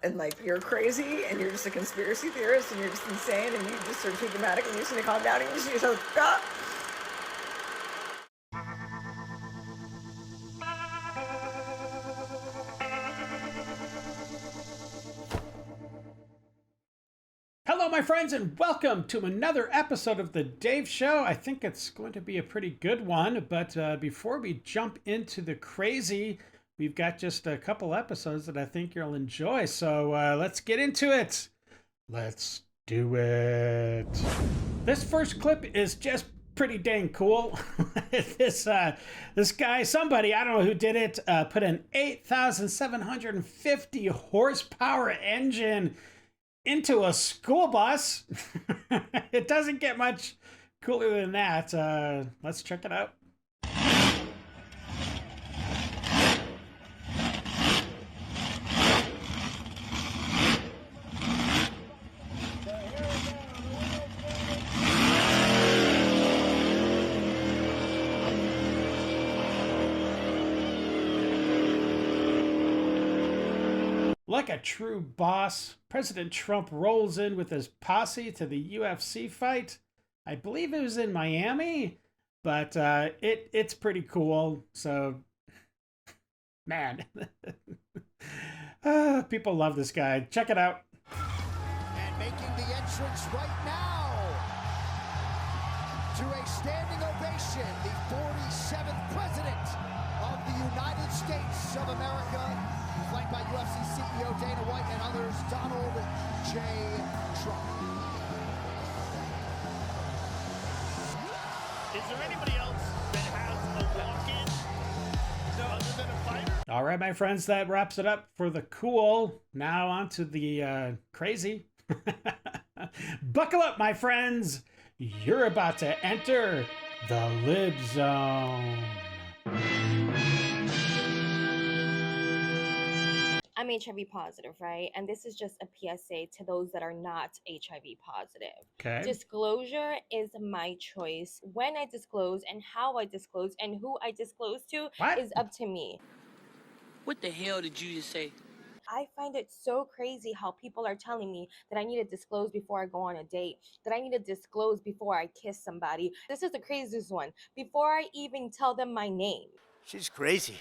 and like you're crazy and you're just a conspiracy theorist and you're just insane and you just are too dramatic and you just need to calm down and you just need to stop. Hello, my friends, and welcome to another episode of The Dave Show. I think it's going to be a pretty good one, but before we jump into the crazy, we've got just a couple episodes that I think you'll enjoy. So let's get into it. Let's do it. This first clip is just pretty dang cool. This guy, somebody, I don't know who did it, put an 8,750 horsepower engine into a school bus. It doesn't get much cooler than that. Let's check it out. Like a true boss, President Trump rolls in with his posse to the UFC fight. I believe it was in Miami, but it's pretty cool. So, man, people love this guy. Check it out. And making the entrance right now to a standing ovation, the 47th President of the United States of America, flanked by UFC CEO Dana White and others, Donald J. Trump. Is there anybody else that has a walk-in other than a fighter? All right, my friends, that wraps it up for the cool. Now on to the crazy. Buckle up, my friends. You're about to enter the lib zone. I'm HIV positive, right? And this is just a PSA to those that are not HIV positive. Okay. Disclosure is my choice. When I disclose and how I disclose and who I disclose to is up to me. What the hell did you just say? I find it so crazy how people are telling me that I need to disclose before I go on a date, that I need to disclose before I kiss somebody. This is the craziest one. Before I even tell them my name. She's crazy.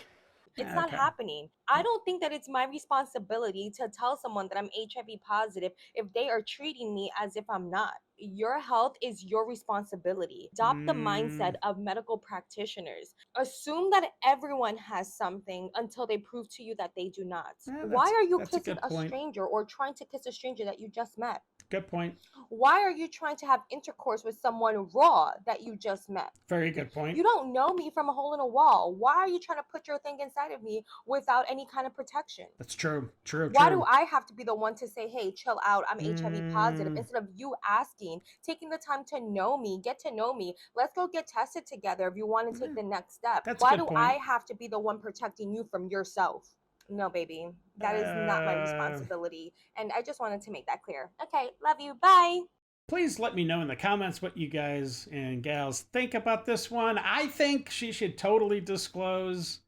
It's not happening. I don't think that it's my responsibility to tell someone that I'm HIV positive if they are treating me as if I'm not. Your health is your responsibility. Adopt the mindset of medical practitioners. Assume that everyone has something until they prove to you that they do not. Why are you kissing a stranger or trying to kiss a stranger that you just met? Good point. Why are you trying to have intercourse with someone raw that you just met? Very good point. You don't know me from a hole in a wall. Why are you trying to put your thing inside of me without any kind of protection? That's true. True. Why do I have to be the one to say, hey, chill out, I'm HIV positive, instead of you asking, taking the time to know me, get to know me. Let's go get tested together if you want to take the next step. Why do I have to be the one protecting you from yourself? No, baby, that is not my responsibility. And I just wanted to make that clear. Okay, love you. Bye. Please let me know in the comments what you guys and gals think about this one. I think she should totally disclose.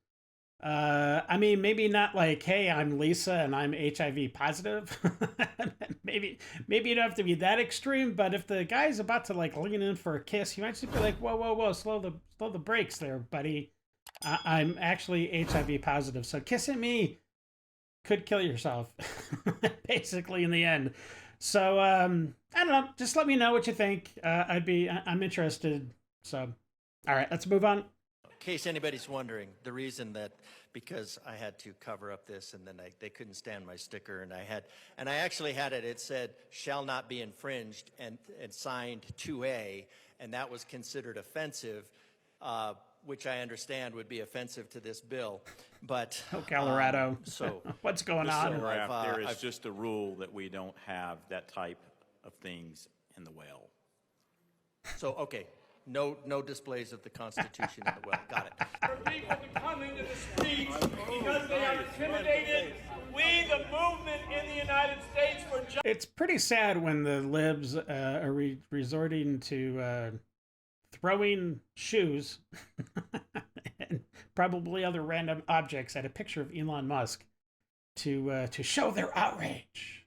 I mean, maybe not like, hey, I'm Lisa and I'm HIV positive. maybe you don't have to be that extreme, but if the guy's about to like lean in for a kiss, you might just be like, whoa, slow the brakes there, buddy. I'm actually HIV positive, so kissing me could kill yourself, basically, in the end. So, I don't know. Just let me know what you think. I'm interested. So, all right, let's move on. In case anybody's wondering, the reason that, because I had to cover up this and then they couldn't stand my sticker and I actually had it said, shall not be infringed and signed 2A, and that was considered offensive, which I understand would be offensive to this bill, but... Oh, Colorado. So what's going on? There is just a rule that we don't have that type of things in the well. So, okay, no displays of the Constitution in the well. Got it. For people to come into the streets because they are intimidated, we, the movement in the United States for justice... It's pretty sad when the libs are resorting to throwing shoes and probably other random objects at a picture of Elon Musk to show their outrage.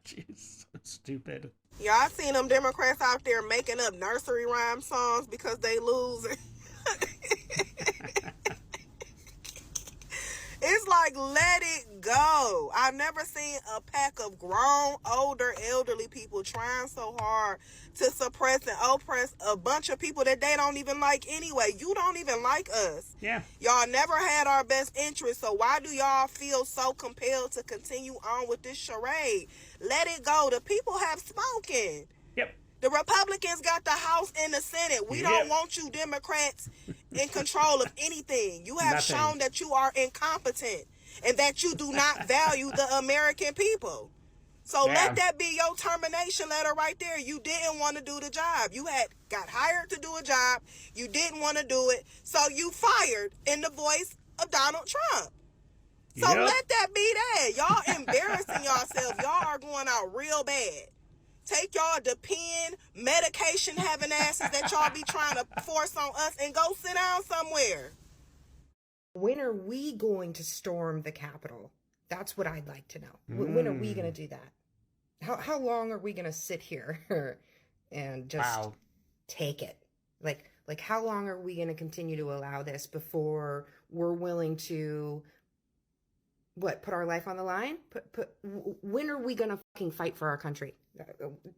Jeez, so stupid. Y'all seen them Democrats out there making up nursery rhyme songs because they lose? It's like, let it go. I've never seen a pack of grown, older, elderly people trying so hard to suppress and oppress a bunch of people that they don't even like anyway. You don't even like us. Yeah. Y'all never had our best interest, so why do y'all feel so compelled to continue on with this charade? Let it go. The people have spoken. Yep. The Republicans got the House and the Senate. We don't want you Democrats in control of anything. You have shown that you are incompetent and that you do not value the American people. So let that be your termination letter right there. You didn't want to do the job. You had got hired to do a job. You didn't want to do it. So you fired in the voice of Donald Trump. So let that be that. Y'all embarrassing yourselves. Y'all are going out real bad. Take y'all depend medication having asses that y'all be trying to force on us and go sit down somewhere. When are we going to storm the Capitol? That's what I'd like to know. When are we going to do that? How long are we going to sit here and just take it? Like how long are we going to continue to allow this before we're willing to put our life on the line? When are we going to fucking fight for our country?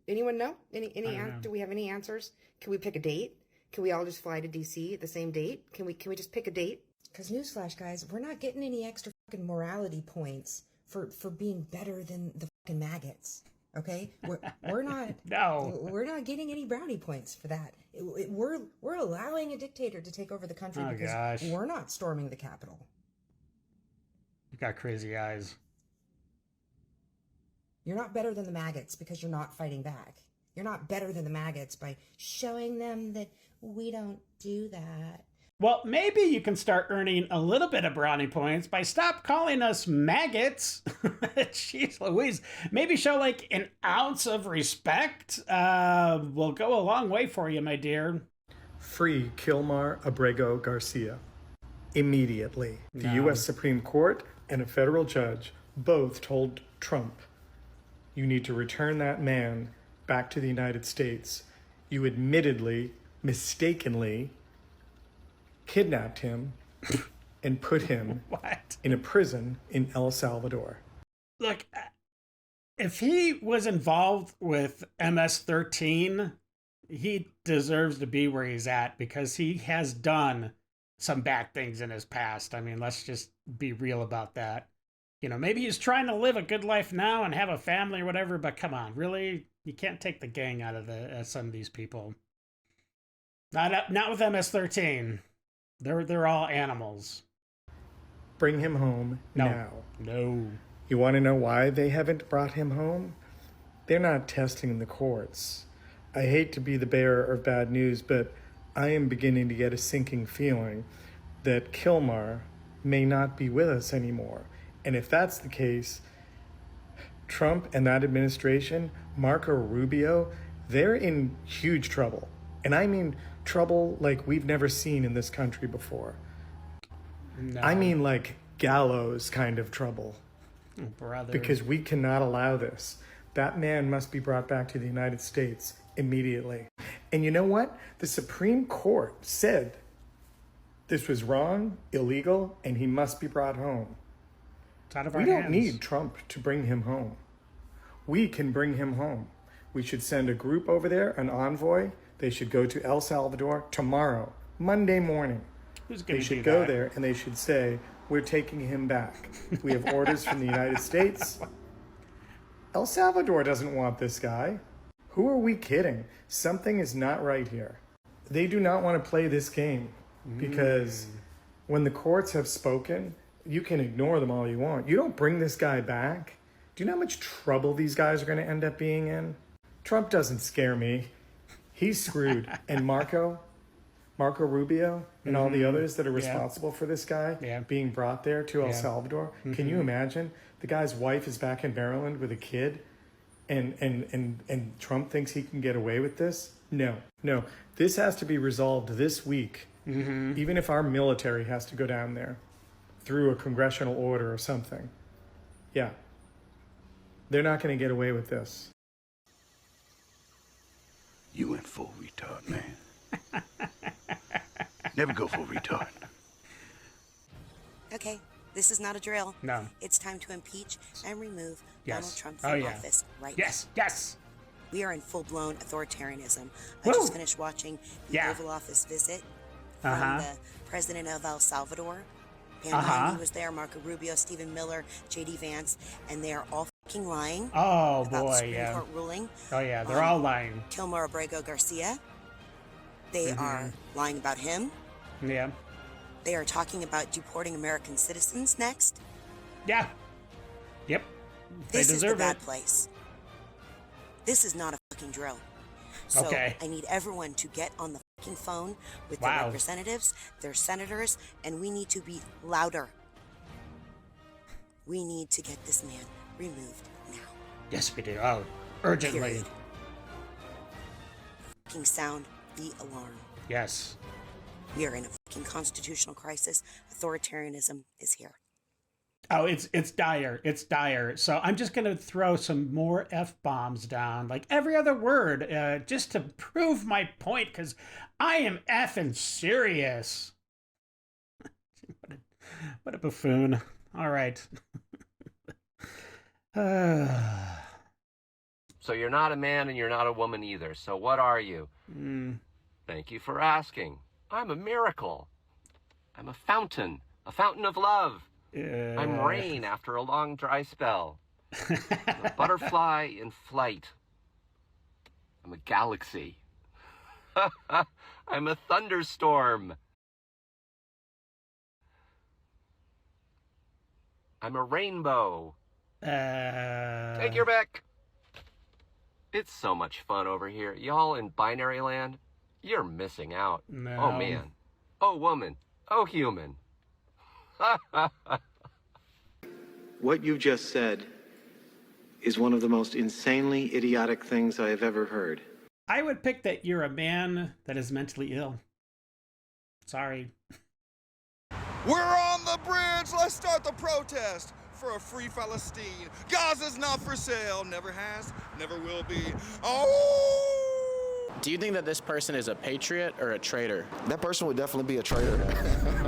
Anyone know? Do we have any answers? Can we pick a date? Can we all just fly to DC at the same date? Can we just pick a date? Because newsflash, guys, we're not getting any extra fucking morality points for being better than the fucking maggots. Okay, we're not. No, we're not getting any brownie points for that. We're allowing a dictator to take over the country because we're not storming the Capitol. You got crazy eyes. You're not better than the maggots because you're not fighting back. You're not better than the maggots by showing them that we don't do that. Well, maybe you can start earning a little bit of brownie points by stop calling us maggots. Jeez Louise. Maybe show like an ounce of respect. Will go a long way for you, my dear. Free Kilmar Abrego Garcia. Immediately. The U.S. Supreme Court and a federal judge both told Trump, you need to return that man back to the United States. You admittedly, mistakenly, kidnapped him and put him in a prison in El Salvador. Look, if he was involved with MS-13, he deserves to be where he's at because he has done some bad things in his past. I mean, let's just be real about that. You know, maybe he's trying to live a good life now and have a family or whatever, but come on, really? You can't take the gang out of some of these people. Not with MS-13. They're all animals. Bring him home now. No. You want to know why they haven't brought him home? They're not testing the courts. I hate to be the bearer of bad news, but I am beginning to get a sinking feeling that Kilmar may not be with us anymore. And if that's the case, Trump and that administration, Marco Rubio, they're in huge trouble. And I mean trouble like we've never seen in this country before. No. I mean like gallows kind of trouble. Brother. Because we cannot allow this. That man must be brought back to the United States immediately. And you know what? The Supreme Court said this was wrong, illegal, and he must be brought home. It's out of our hands. We don't need Trump to bring him home. We can bring him home. We should send a group over there, an envoy. They should go to El Salvador tomorrow, Monday morning. They should go there and they should say, we're taking him back. We have orders from the United States. El Salvador doesn't want this guy. Who are we kidding? Something is not right here. They do not want to play this game because when the courts have spoken, you can ignore them all you want. You don't bring this guy back. Do you know how much trouble these guys are going to end up being in? Trump doesn't scare me. He's screwed. And Marco Rubio, and all the others that are responsible for this guy being brought there to El Salvador. Can you imagine? The guy's wife is back in Maryland with a kid, and Trump thinks he can get away with this? No. This has to be resolved this week, even if our military has to go down there through a congressional order or something. Yeah. They're not going to get away with this. You went full retard, man. Never go full retard. Okay, this is not a drill. No. It's time to impeach and remove Yes. Donald Trump Oh, from yeah. office right Yes, now. yes. We are in full-blown authoritarianism. I Woo! just finished watching the Yeah. Oval Office visit from Uh-huh. the president of El Salvador. Pam Uh-huh. Bondi was there, Marco Rubio, Stephen Miller, J.D. Vance, and they are all fucking lying Oh, about the boy, Supreme yeah. Court ruling. Oh, yeah, they're all lying. Kilmer Abrego Garcia. They are lying about him. Yeah. They are talking about deporting American citizens next. Yeah. Yep. They This is the deserve bad it. place. This is not a fucking drill. So Okay. I need everyone to get on the fucking phone with Wow. their representatives, their senators, and we need to be louder. We need to get this man removed now. Yes, we do. Oh, urgently. Period. Fucking sound the alarm. Yes. We are in a fucking constitutional crisis. Authoritarianism is here. Oh, it's dire. It's dire. So I'm just going to throw some more F-bombs down, like every other word, just to prove my point, because I am effing serious. What a buffoon. All right. So you're not a man and you're not a woman either. So what are you? Thank you for asking. I'm a miracle. I'm a fountain of love. I'm rain after a long dry spell. I'm a butterfly in flight. I'm a galaxy. I'm a thunderstorm. I'm a rainbow. Take your back. It's so much fun over here. Y'all in binary land, you're missing out. No. Oh, man. Oh, woman. Oh, human. What you just said is one of the most insanely idiotic things I have ever heard. I would pick that you're a man that is mentally ill. Sorry. We're on the bridge. Let's start the protest for a free Palestine. Gaza's not for sale. Never has, never will be. Oh! Do you think that this person is a patriot or a traitor? That person would definitely be a traitor.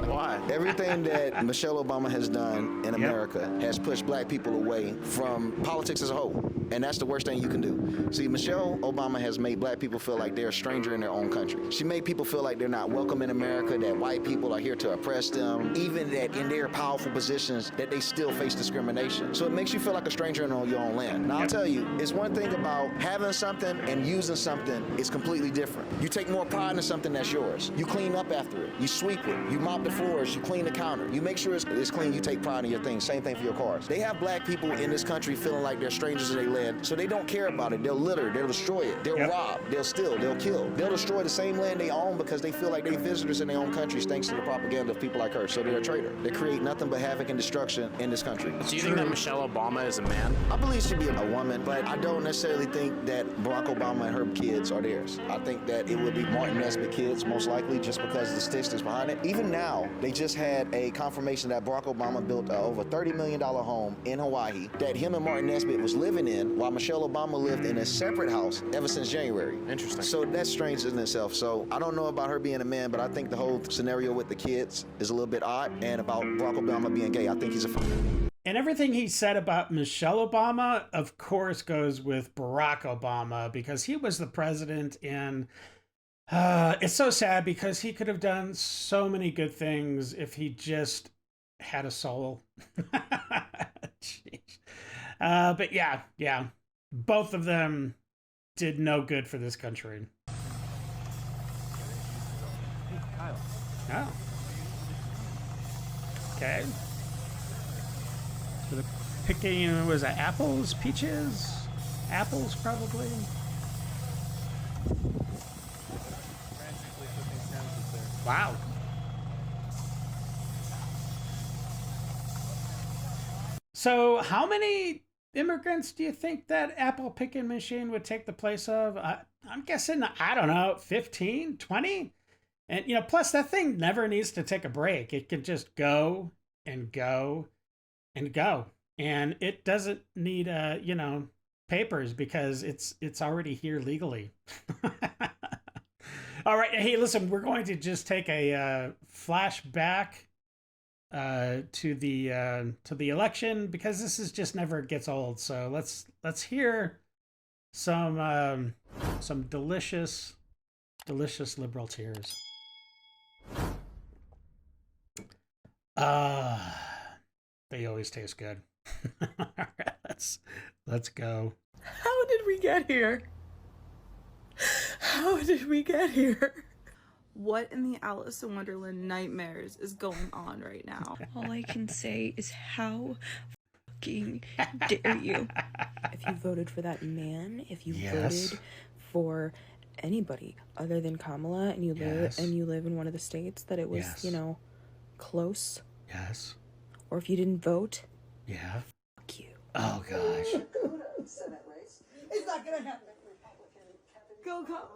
Why? Everything that Michelle Obama has done in America has pushed black people away from politics as a whole. And that's the worst thing you can do. See, Michelle Obama has made black people feel like they're a stranger in their own country. She made people feel like they're not welcome in America, that white people are here to oppress them, even that in their powerful positions that they still face discrimination. So it makes you feel like a stranger in your own land. Now, I'll tell you, it's one thing about having something and using something is completely different. You take more pride in something that's yours. You clean up after it. You sweep it. You mop the floors. You clean the counter. You make sure it's clean. You take pride in your things. Same thing for your cars. They have black people in this country feeling like they're strangers in their land, so they don't care about it. They'll litter. They'll destroy it. They'll rob. They'll steal. They'll kill. They'll destroy the same land they own because they feel like they're visitors in their own countries thanks to the propaganda of people like her. So they're a traitor. They create nothing but havoc and destruction in this country. Do you think that Michelle Obama is a man? I believe she'd be a woman, but I don't necessarily think that Barack Obama and her kids are theirs. I think that it would be Martin Nesbitt kids, most likely, just because of the statistics behind it. Even now, they just had a confirmation that Barack Obama built over $30 million home in Hawaii that him and Martin Nesbitt was living in, while Michelle Obama lived in a separate house ever since January. Interesting. So that's strange in itself. So I don't know about her being a man, but I think the whole scenario with the kids is a little bit odd. And about Barack Obama being gay, I think he's a... And everything he said about Michelle Obama, of course, goes with Barack Obama because he was the president, and it's so sad because he could have done so many good things if he just had a soul. Jeez. But yeah, both of them did no good for this country. Kyle. Oh. Okay. So they're picking, was it apples, peaches? Apples, probably. Wow. So how many immigrants do you think that apple picking machine would take the place of? I'm guessing, I don't know, 15, 20? And, you know, plus that thing never needs to take a break. It can just go and go and go. and it doesn't need you know, papers because it's already here legally. All right, hey, listen, we're going to just take a flashback to the election because this is just never gets old. So let's hear some delicious liberal tears. They always taste good. All right, let's go. How did we get here? How did we get here? What in the Alice in Wonderland nightmares is going on right now? All I can say is how fucking dare you. If you voted for that man, if you Yes. voted for anybody other than Kamala, and you Yes. live in one of the states that it was, Yes. you know, close, Yes. or if you didn't vote, Yeah. fuck you. Oh gosh. Senate race. It's not gonna happen. Go Kamala.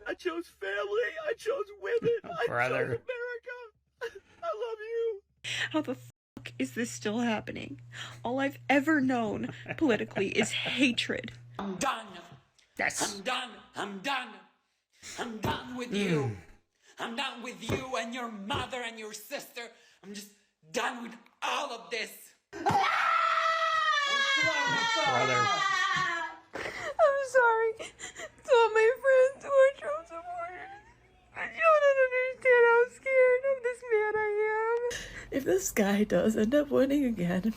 I chose family. I chose women. I Brother. chose America. I love you. How the fuck is this still happening? All I've ever known politically is hatred. I'm done. Yes. I'm done. I'm done. I'm done with you. I'm done with you and your mother and your sister. I'm just done with all of this. Brother. I'm sorry to all my friends who are Trump supporters. I don't understand how scared of this man I am. If this guy does end up winning again,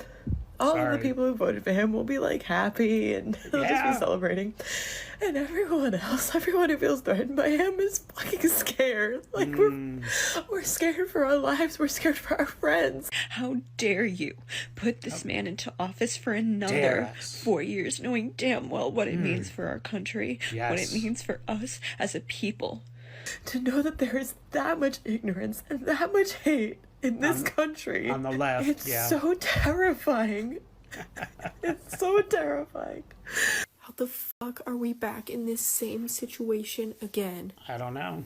all of the people who voted for him will be like happy and they'll just be celebrating. And everyone else, everyone who feels threatened by him is fucking scared. Like we're scared for our lives, we're scared for our friends. How dare you put this man into office for Dare another us. 4 years, knowing damn well what it means for our country, what it Yes. means for us as a people. To know that there is that much ignorance and that much hate in this country. On the left, it's yeah. so terrifying. It's so terrifying. How the fuck are we back in this same situation again? I don't know.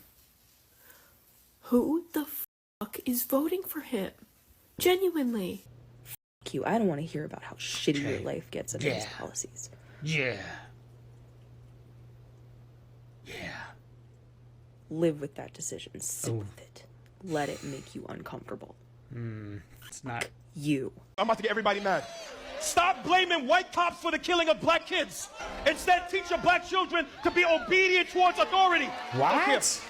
Who the fuck is voting for him? Genuinely. Fuck you. I don't want to hear about how shitty your Okay. life gets under his Yeah. policies. Yeah. Live with that decision. Sit Oh. with it. Let it make you uncomfortable. It's not. You. I'm about to get everybody mad. Stop blaming white cops for the killing of black kids. Instead, teach your black children to be obedient towards authority. What?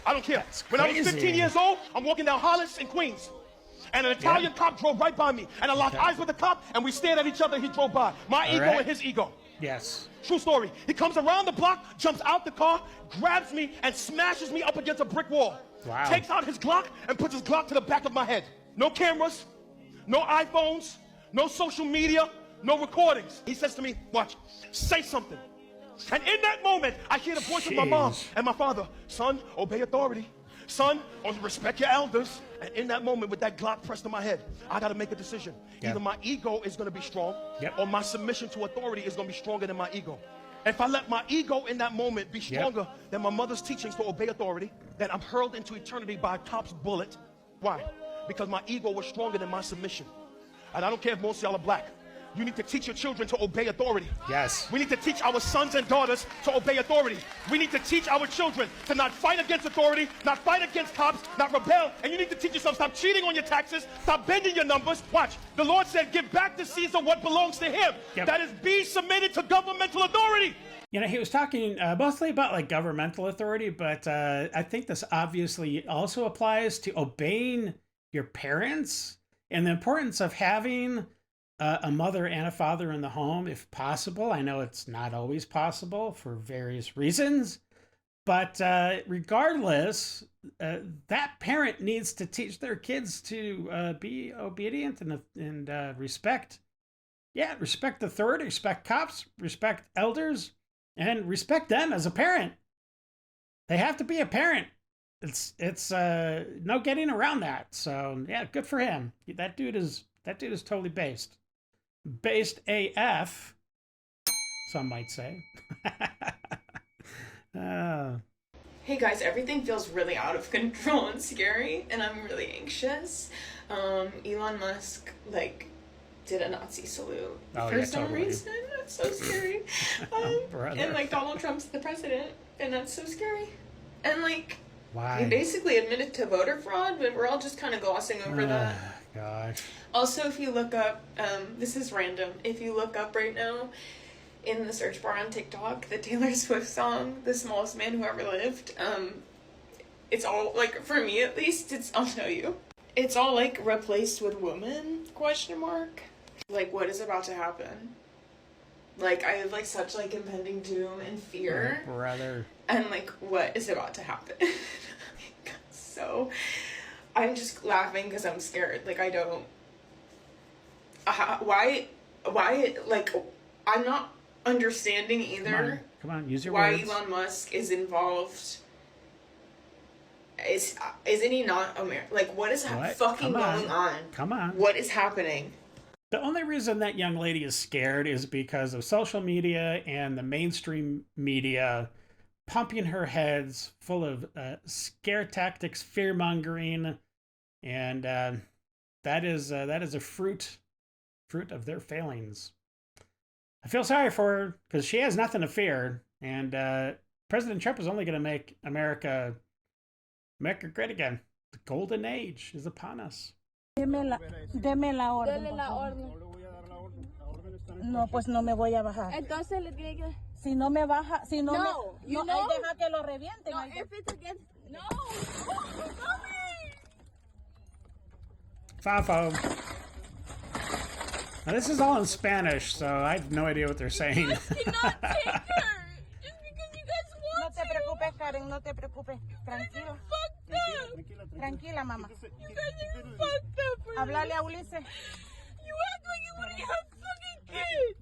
I don't care. When I was 15 crazy. years old, I'm walking down Hollis in Queens. And an Italian cop drove right by me. And I locked eyes with the cop, and we stared at each other. He drove by. My ego right. and his ego. Yes. True story. He comes around the block, jumps out the car, grabs me, and smashes me up against a brick wall. Wow. Takes out his Glock and puts his Glock to the back of my head. No cameras, no iPhones, no social media, no recordings. He says to me, watch, say something. And in that moment, I hear the voice of my mom and my father. Son, obey authority. Son, respect your elders. And in that moment, with that Glock pressed to my head, I got to make a decision. Yeah. Either my ego is going to be strong, Yep. or my submission to authority is going to be stronger than my ego. If I let my ego in that moment be stronger than my mother's teachings to obey authority, then I'm hurled into eternity by a cop's bullet. Why? Because my ego was stronger than my submission. And I don't care if most of y'all are black. You need to teach your children to obey authority. Yes. We need to teach our sons and daughters to obey authority. We need to teach our children to not fight against authority, not fight against cops, not rebel. And you need to teach yourself, stop cheating on your taxes, stop bending your numbers. Watch, the Lord said, give back to Caesar what belongs to him. Yep. That is, be submitted to governmental authority. You know, he was talking mostly about like governmental authority, but I think this obviously also applies to obeying your parents and the importance of having a mother and a father in the home, if possible. I know it's not always possible for various reasons, but regardless, that parent needs to teach their kids to be obedient and respect. Yeah, respect authority, respect cops, respect elders, and respect them as a parent. They have to be a parent. It's no getting around that. So yeah, good for him. That dude is totally based AF. Some might say. Hey guys, everything feels really out of control and scary, and I'm really anxious. Elon Musk, like, did a Nazi salute for some reason. That's so scary. And, like, Donald Trump's the president, and that's so scary. And, like, why? He basically admitted to voter fraud, but we're all just kind of glossing over that. Gosh. Also, if you look up, this is random, if you look up right now in the search bar on TikTok, the Taylor Swift song, The Smallest Man Who Ever Lived, it's all, like, for me at least, I'll show you. It's all, like, replaced with woman, question mark. Like, what is about to happen? Like, I have, like, such, like, impending doom and fear. Brother. And, like, what is about to happen? So, I'm just laughing because I'm scared. Like, I don't... why, like, I'm not understanding either. Come on, use your why words. Elon Musk is involved. Isn't he not American? Like, what is fucking going on? Come on. What is happening? The only reason that young lady is scared is because of social media and the mainstream media pumping her heads full of scare tactics, fear mongering, and that is a fruit of their failings. I feel sorry for her because she has nothing to fear, and President Trump is only going to make America great again. The golden age is upon us. Deme la orden. Dele la orden. No, pues no me voy a bajar. Entonces le tiene que... Si no me baja, si no, No, me, you no, know? ahí deja que lo revienten. No, ahí if it's against... No! Fafo. Now, this is all in Spanish, so I have no idea what they're saying. Cannot take her! Just because you guys want No te preocupes, Karen, no te preocupes. Tranquila. Tranquila, mamá. You guys are fucked up. Háblale a Ulises. You act like you want to have fucking kids.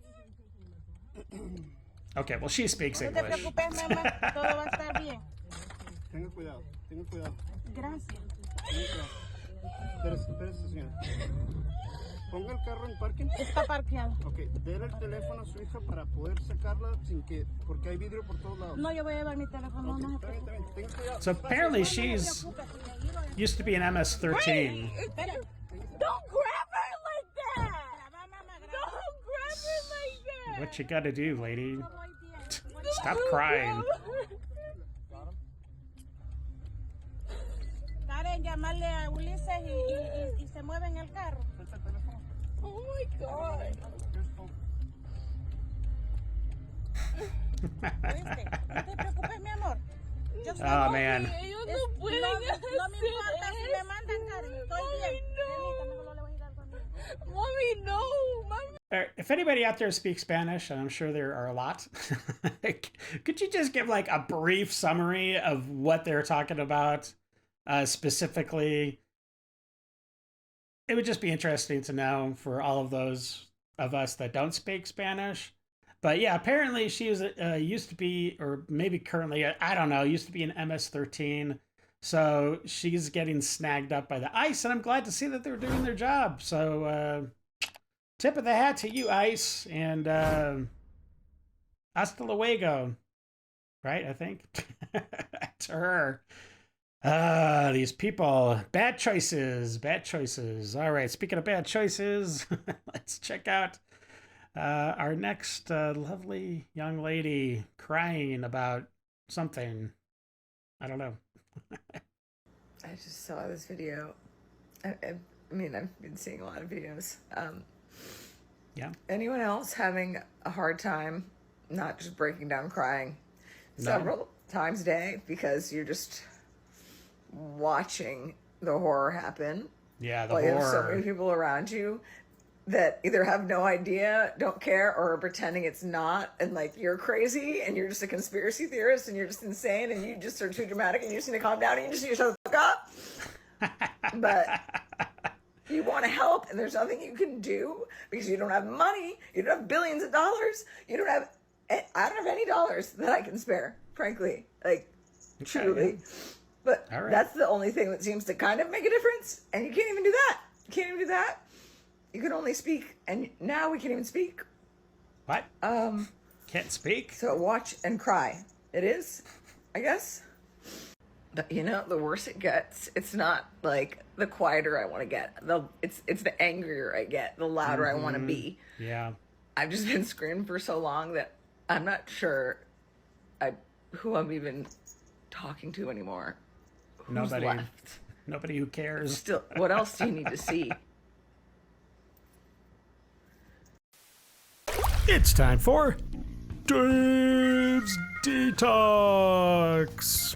Okay, well, she speaks No te English. preocupes, mamá. Todo va a estar bien. Tenga cuidado, tenga cuidado. Gracias. Espérese, señora. Ponga el carro en parking. Está parqueado. Ok, déle el teléfono a su hija para poder sacarla sin que... Porque hay vidrio por todos lados. No, yo voy a llevar mi teléfono. No, Está bien, tenga cuidado. So apparently she's used to be an MS-13. Don't grab her like that! Don't grab her like that! What you gotta do, lady? Stop crying. Karen, llamarle a Ulises y se mueve en el carro. Oh my god. ¿Oíste? No te preocupes, mi amor. Yo estoy Oh, bien. man. Ellos no pueden No hacer me importa si me mandan, Karen. Estoy bien. no. Permítame, no le voy a dar conmigo. Mommy, no. Mommy. If anybody out there speaks Spanish, and I'm sure there are a lot, could you just give like a brief summary of what they're talking about specifically? It would just be interesting to know for all of those of us that don't speak Spanish. But yeah, apparently she was used to be, or maybe currently, I don't know, used to be an MS-13. So she's getting snagged up by the ICE, and I'm glad to see that they're doing their job. So tip of the hat to you, ICE, and hasta luego, right? I think to her. These people, bad choices. All right, speaking of bad choices, let's check out our next lovely young lady crying about something. I don't know. I just saw this video. I mean, I've been seeing a lot of videos. Yeah. Anyone else having a hard time not just breaking down crying several times a day because you're just watching the horror happen? Yeah, the horror. You have so horror. many people around you that either have no idea, don't care, or are pretending it's not, and like you're crazy and you're just a conspiracy theorist and you're just insane and you just are too dramatic and you just need to calm down and you just need to shut the fuck up. But you want to help and there's nothing you can do because you don't have money, you don't have billions of dollars, I don't have any dollars that I can spare, frankly, like truly. But that's the only thing that seems to kind of make a difference, and you can't even do that. You can only speak, and now we can't even speak. What? Can't speak? So watch and cry. It is, I guess. you know, the worse it gets, it's not like the quieter I want to get. It's the angrier I get, the louder I want to be. Yeah. I've just been screaming for so long that I'm not sure who I'm even talking to anymore. Who's Nobody. left? Nobody who cares. Still, what else do you need to see? It's time for Dave's Detox.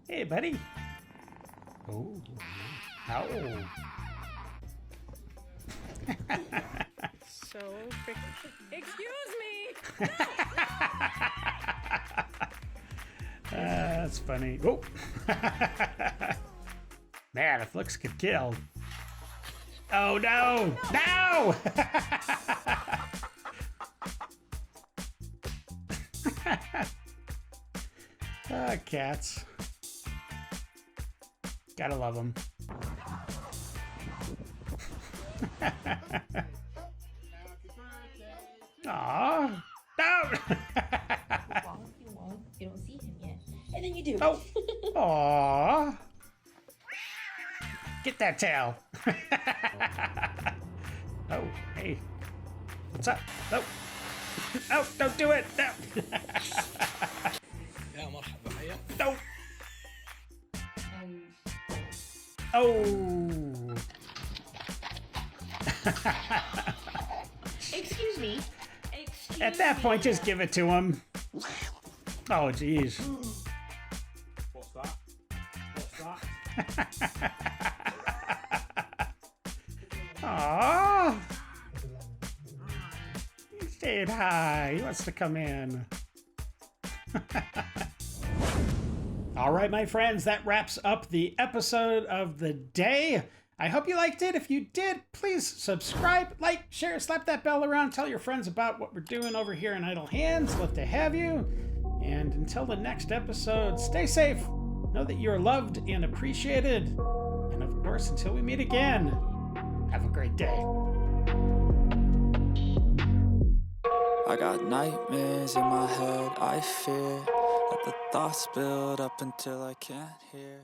Hey, buddy. Oh. Ow. So freaking. Excuse me! That's funny. Oh. Man, if looks could kill. Oh, no. No! Cats. Gotta love them. Aww. No! You don't see him yet. And then you do. Oh. Aww. Get that tail. Oh, hey. What's up? No. Oh, don't do it. No. No. Oh. Excuse me. At that point, just give it to him. Oh, jeez. What's that? What's that? Aww. He's staying high. He wants to come in. All right, my friends, that wraps up the episode of the day. I hope you liked it. If you did, please subscribe, like, share, slap that bell around, tell your friends about what we're doing over here in Idle Hands. Love to have you. And until the next episode, stay safe. Know that you're loved and appreciated. And of course, until we meet again, have a great day. I got nightmares in my head, I fear that the thoughts build up until I can't hear.